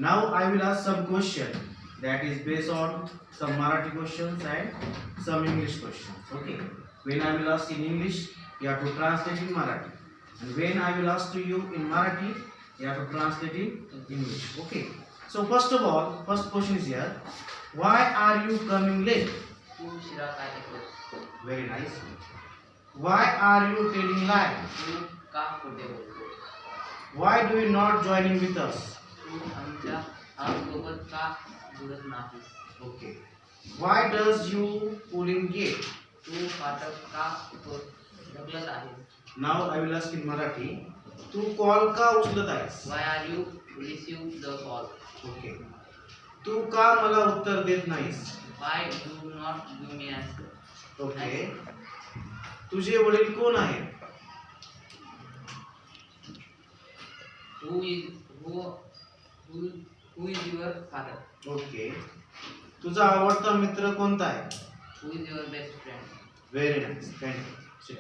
Now I will ask some question that is based on some Marathi questions and some English questions. Okay. When I will ask in English, you have to translate in Marathi. And when I will ask to you in Marathi, you have to translate in English. Okay. So first of all, first question is here. Why are you coming late? तू उशिरा का येतोस? Very nice. Why are you telling lie? तू का खोटे बोलतोस? Why do you not joining with us? तू आमसोबत का जुळत नाहीस? Okay. Why does you pulling gate? तू फाटक का ढकलत आहेस? Now I will ask in Marathi. तू कॉल का उचलत आहेस? Why are you receive the call? Okay. तू का मला उत्तर देत नाहीस? Why do not give me answer? Okay. तुझे वडील कोण आहेत? Who is your father? Okay. तुझा आवडता मित्र कोणता आहे? Who is your best friend? Very nice. Thank you.